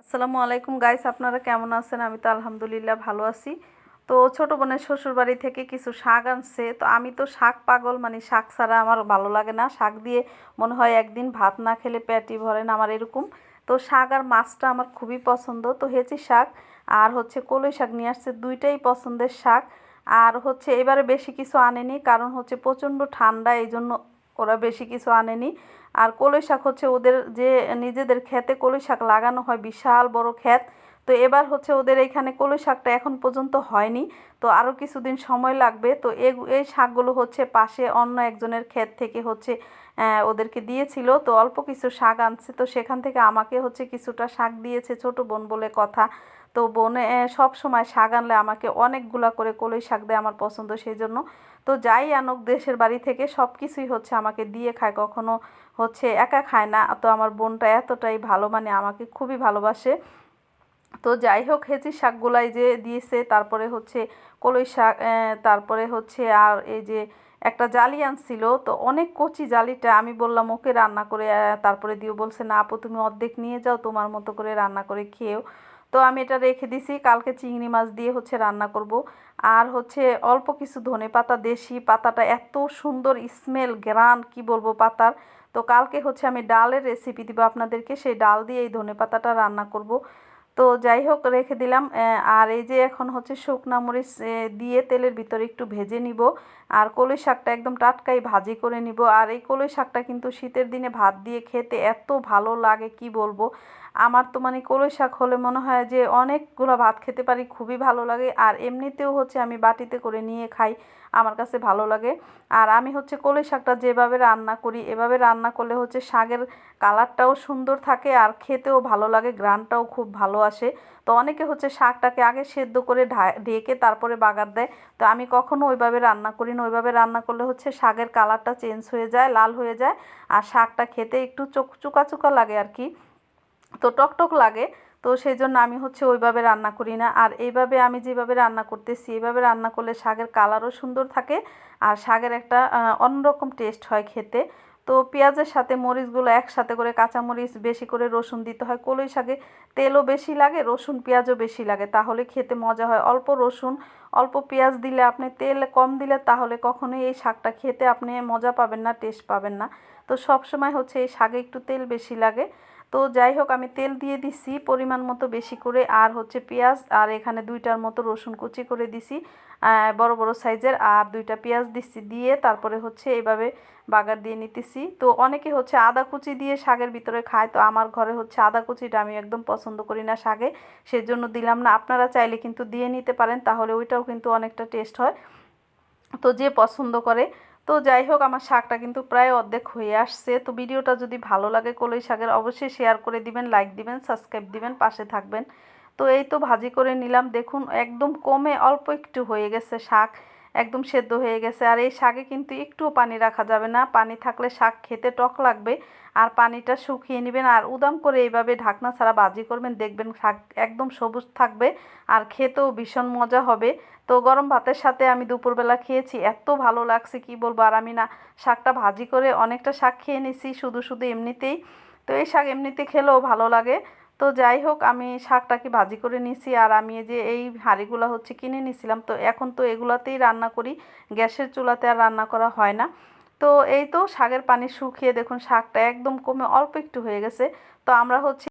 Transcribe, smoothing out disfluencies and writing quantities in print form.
আসসালামু আলাইকুম গাইস, আপনারা কেমন আছেন? আমি তো আলহামদুলিল্লাহ ভালো আছি। তো ছোট বোনের শ্বশুর বাড়ি থেকে কিছু শাক আনছে। তো আমি তো শাক পাগল, মানে শাক ছাড়া আমার ভালো লাগে না। শাক দিয়ে মনে হয় একদিন ভাত না খেলে পেটই ভরে না, আমার এরকম। তো শাক আর মাছটা আমার খুবই পছন্দ। তো হেঁচি শাক আর হচ্ছে কলই শাক নিয়ে আসছে, দুইটাই পছন্দের শাক। আর হচ্ছে এবারে বেশি কিছু আনেনি, কারণ হচ্ছে প্রচণ্ড ঠান্ডা, এই জন্য ওরা বেশি কিছু আনেনি। আর কলই শাক হচ্ছে ওদের যে নিজেদের ক্ষেতে কলই শাক লাগানো হয়, বিশাল বড় ক্ষেত। তো এবার হচ্ছে ওদের এইখানে কলই শাকটা এখন পর্যন্ত হয়নি। তো আরও কিছুদিন সময় লাগবে। তো এই শাকগুলো হচ্ছে পাশে অন্য একজনের ক্ষেত থেকে হচ্ছে ওদেরকে দিয়েছিল। তো অল্প কিছু শাক আনছে, তো সেখান থেকে আমাকে হচ্ছে কিছুটা শাক দিয়েছে, ছোট বোন বলে কথা। তো বোনে সব সময় শাক আনলে আমাকে অনেকগুলা করে কলই শাক দেয়, আমার পছন্দ সেই জন্য। তো যাই আনুক দেশের বাড়ি থেকে সব কিছুই হচ্ছে আমাকে দিয়ে খায়, কখনো হচ্ছে একা খায় না। তো আমার বোনটা এতটাই ভালো, মানে আমাকে খুবই ভালোবাসে। তো যাই হোক, হেঁচি শাকগুলাই যে দিয়েছে, তারপরে হচ্ছে কলই শাক, তারপরে হচ্ছে আর এই যে একটা জালি আনছিল, তো অনেক কচি জালিটা। আমি বললাম ওকে রান্না করে তারপরে দিও, বলছে না আপু তুমি অর্ধেক নিয়ে যাও, তোমার মতো করে রান্না করে খেয়েও। তো আমি এটা রেখে দিছি, কালকে চিংড়ি মাছ দিয়ে হচ্ছে রান্না করব। আর হচ্ছে অল্প কিছু ধনে পাতা, দেশি পাতাটা এত সুন্দর স্মেল গ্রান, কি বলবো পাতার। তো কালকে হচ্ছে আমি ডালের রেসিপি দিব আপনাদেরকে, সেই ডাল দিয়ে এই ধনে পাতাটা রান্না করব। তো যাই হোক রেখে দিলাম। আর এই যে এখন হচ্ছে শুকনা মরিচ দিয়ে তেলের ভিতরে একটু ভেজে নিব। আর কলই শাকটা একদম টাটকাই ভাজি করে নিব। আর এই কলই শাকটা কিন্তু শীতের দিনে ভাত দিয়ে খেতে এত ভালো লাগে, কি বলবো। আমার তো মানে কলই শাক হলে মনে হয় যে অনেকগুলো ভাত খেতে পারি, খুবই ভালো লাগে। আর এমনিতেও হচ্ছে আমি বাটিতে করে নিয়ে খাই, আমার কাছে ভালো লাগে। আর আমি হচ্ছে কলই শাকটা যেভাবে রান্না করি, এভাবে রান্না করলে হচ্ছে শাকের কালারটাও সুন্দর থাকে আর খেতেও ভালো লাগে, ঘ্রাণটাও খুব ভালো আসে। তো অনেকে হচ্ছে শাকটাকে আগে সেদ্ধ করে ঢেকে তারপরে বাগার দেয়। তো আমি কখনো ওইভাবে রান্না করি না। ওইভাবে রান্না করলে হচ্ছে শাকের কালারটা চেঞ্জ হয়ে যায়, লাল হয়ে যায়। আর শাকটা খেতে একটু চুকা চুকা লাগে আর কি, তো টকটক লাগে। তো সেই জন্য আমি হচ্ছে ওইভাবে রান্না করি না। আর এইভাবে আমি যেভাবে রান্না করতেছি, এইভাবে রান্না করলে শাকের কালারও সুন্দর থাকে আর শাকের একটা অন্যরকম টেস্ট হয় খেতে। তো পেঁয়াজের সাথে মরিচগুলো একসাথে করে, কাঁচামরিচ বেশি করে, রসুন দিতে হয়। কলই শাকে তেলও বেশি লাগে, রসুন পেঁয়াজও বেশি লাগে, তাহলে খেতে মজা হয়। অল্প রসুন অল্প পেঁয়াজ দিলে, আপনি তেল কম দিলে তাহলে কখনোই এই শাকটা খেতে আপনি মজা পাবেন না, টেস্ট পাবেন না। তো সব সময় হচ্ছে এই শাকে একটু তেল বেশি লাগে। তো যাই হোক আমি তেল দিয়ে দিছি পরিমাণ মতো বেশি করে। আর হচ্ছে পেঁয়াজ, আর এখানে দুইটার মতো রসুন কুচি করে দিছি, বড় বড় সাইজের। আর দুইটা পেঁয়াজ দিচ্ছি, দিয়ে তারপরে হচ্ছে এইভাবে বাগার দিয়ে নিতেছি। তো অনেকে হচ্ছে আদা কুচি দিয়ে শাকের ভিতরে খায়, তো আমার ঘরে হচ্ছে আদা কুচিটা আমি একদম পছন্দ করি না শাকে, সেজন্য দিলাম না। আপনারা চাইলে কিন্তু দিয়ে নিতে পারেন, তাহলে ওইটাও কিন্তু অনেকটা টেস্ট হয়, তো যে পছন্দ করে। তো যাই হোক আমার শাকটা কিন্তু প্রায় অর্ধেক হয়ে আসছে। তো ভিডিওটা যদি ভালো লাগে কলই শাকের, অবশ্যই শেয়ার করে দিবেন, লাইক দিবেন, সাবস্ক্রাইব দিবেন, পাশে থাকবেন। তো এই তো ভাজি করে নিলাম, দেখুন একদম কমে অল্প একটু হয়ে গেছে শাক, একদম সেদ্ধ হয়ে গেছে। আর এই শাকে কিন্তু একটুও পানি রাখা যাবে না, পানি থাকলে শাক খেতে টক লাগবে। আর পানিটা শুকিয়ে নেবেন আর উদাম করে এইভাবে ঢাকনা ছাড়া ভাজি করবেন, দেখবেন শাক একদম সবুজ থাকবে আর খেতেও ভীষণ মজা হবে। তো গরম ভাতের সাথে আমি দুপুরবেলা খেয়েছি, এত ভালো লাগছে কি বলবো। আর আমি না শাকটা ভাজি করে অনেকটা শাক খেয়ে নিছি শুধু শুধু এমনিতেই। তো এই শাক এমনিতে খেলেও ভালো লাগে। তো যাই হোক আমি শাকটাকে ভাজি করে নিছি। আর আমি এই যে এই হাঁড়িগুলো হচ্ছে কিনে নিছিলাম, তো এখন তো এগুলাতেই রান্না করি, গ্যাসের চুলাতে আর রান্না করা হয় না। তো এই তো শাকের পানি শুকিয়ে দেখুন শাকটা একদম কমে অল্প একটু হয়ে গেছে। তো আমরা হচ্ছে